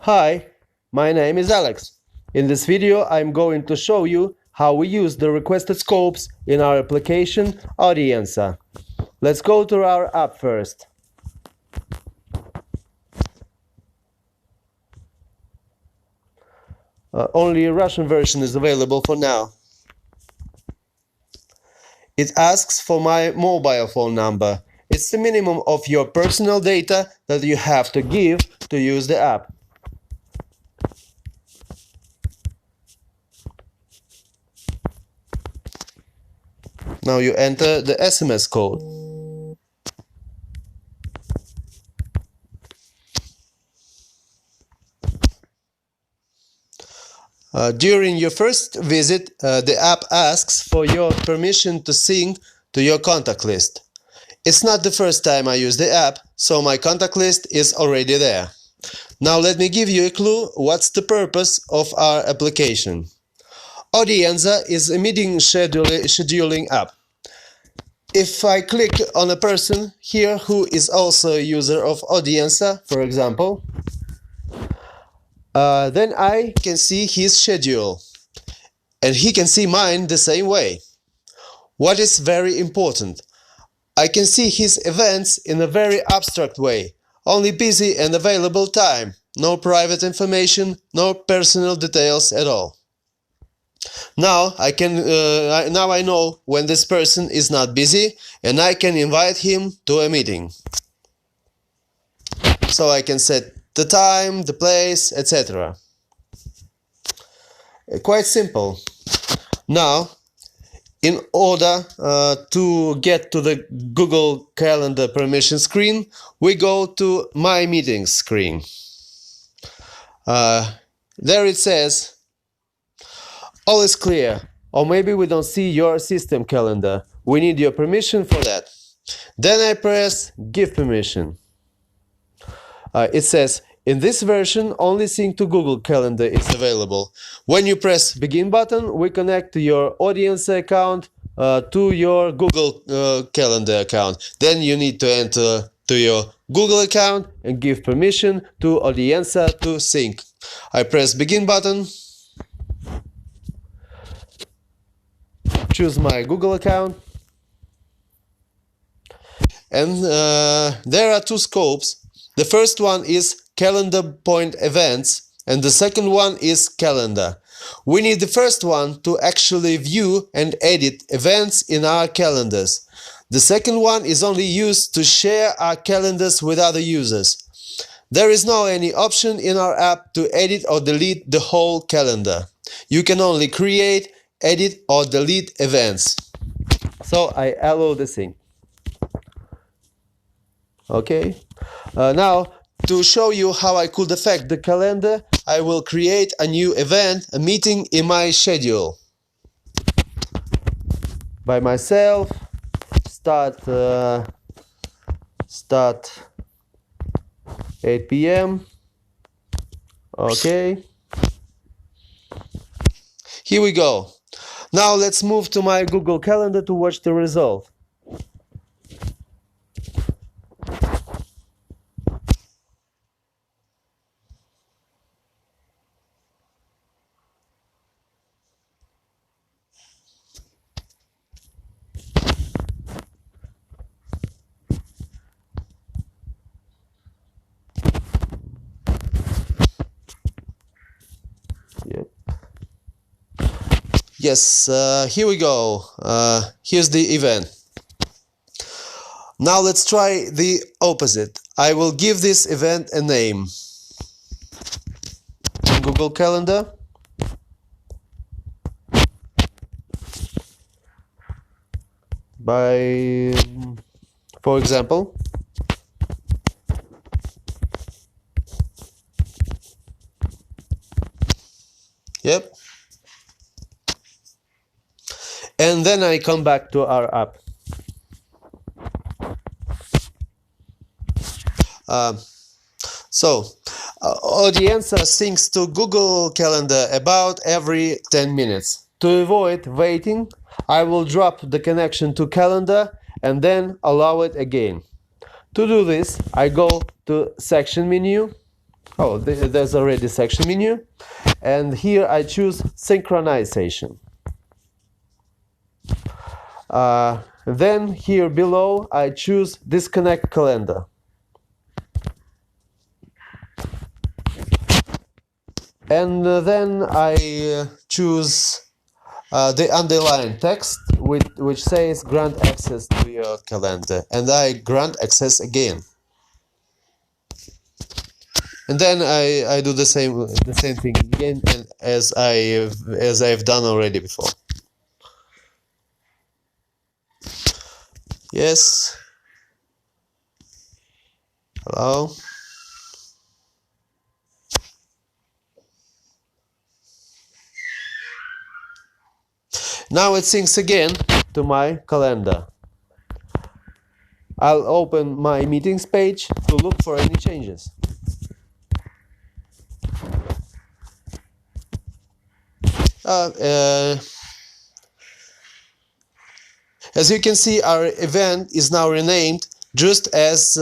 Hi, my name is Alex. In this video I'm going to show you how we use the requested scopes in our application Audienza. Let's go to our app first. Only a Russian version is available for now. It asks for my mobile phone number. It's the minimum of your personal data that you have to give to use the app. Now you enter the SMS code. During your first visit, the app asks for your permission to sync to your contact list. It's not the first time I use the app, so my contact list is already there. Now let me give you a clue what's the purpose of our application. Audienza is a meeting scheduling app. If I click on a person here who is also a user of Audienza, for example, then I can see his schedule, and he can see mine the same way. What is very important? I can see his events in a very abstract way, only busy and available time, no private information, no personal details at all. Now I know when this person is not busy, and I can invite him to a meeting. So I can set the time, the place, etc. Quite simple. Now, in order to get to the Google Calendar permission screen, we go to My Meetings screen. There it says, all is clear, or maybe we don't see your system calendar. We need your permission for that. Then I press Give Permission. It says, in this version, only sync to Google Calendar is available. When you press Begin button, we connect to your Audienza account to your Google Calendar account. Then you need to enter to your Google account and give permission to Audienza to sync. I press Begin button, choose my Google account, and there are two scopes. The first one is calendar.events and the second one is calendar. We need the first one to actually view and edit events in our calendars. The second one is only used to share our calendars with other users. There is no any option in our app to edit or delete the whole calendar. You can only create, edit or delete events. So I allow the sync. Okay. Now, to show you how I could affect the calendar, I will create a new event, a meeting in my schedule. By myself, start 8 p.m. Okay. Here we go. Now let's move to my Google Calendar to watch the result. Yep. Yes, here we go. Here's the event. Now let's try the opposite. I will give this event a name. Google Calendar. For example, yep. And then I come back to our app. Audienza syncs to Google Calendar about every 10 minutes. To avoid waiting, I will drop the connection to Calendar and then allow it again. To do this, I go to Section menu, Oh, there's already section menu, and here I choose synchronization. Then here below I choose disconnect calendar. And then I choose the underlined text which says grant access to your calendar, and I grant access again. And then I do the same thing again as I've done already before. Yes. Hello. Now it syncs again to my calendar. I'll open my meetings page to look for any changes. As you can see, our event is now renamed just as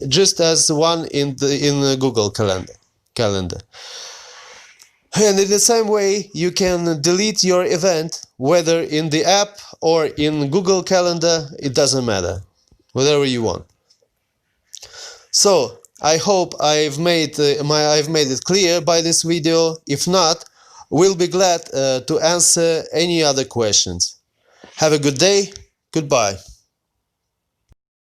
just as one in the Google calendar. And in the same way, you can delete your event, whether in the app or in Google Calendar. It doesn't matter, whatever you want. So I hope I've made it clear by this video. If not, we'll be glad to answer any other questions. Have a good day. Goodbye.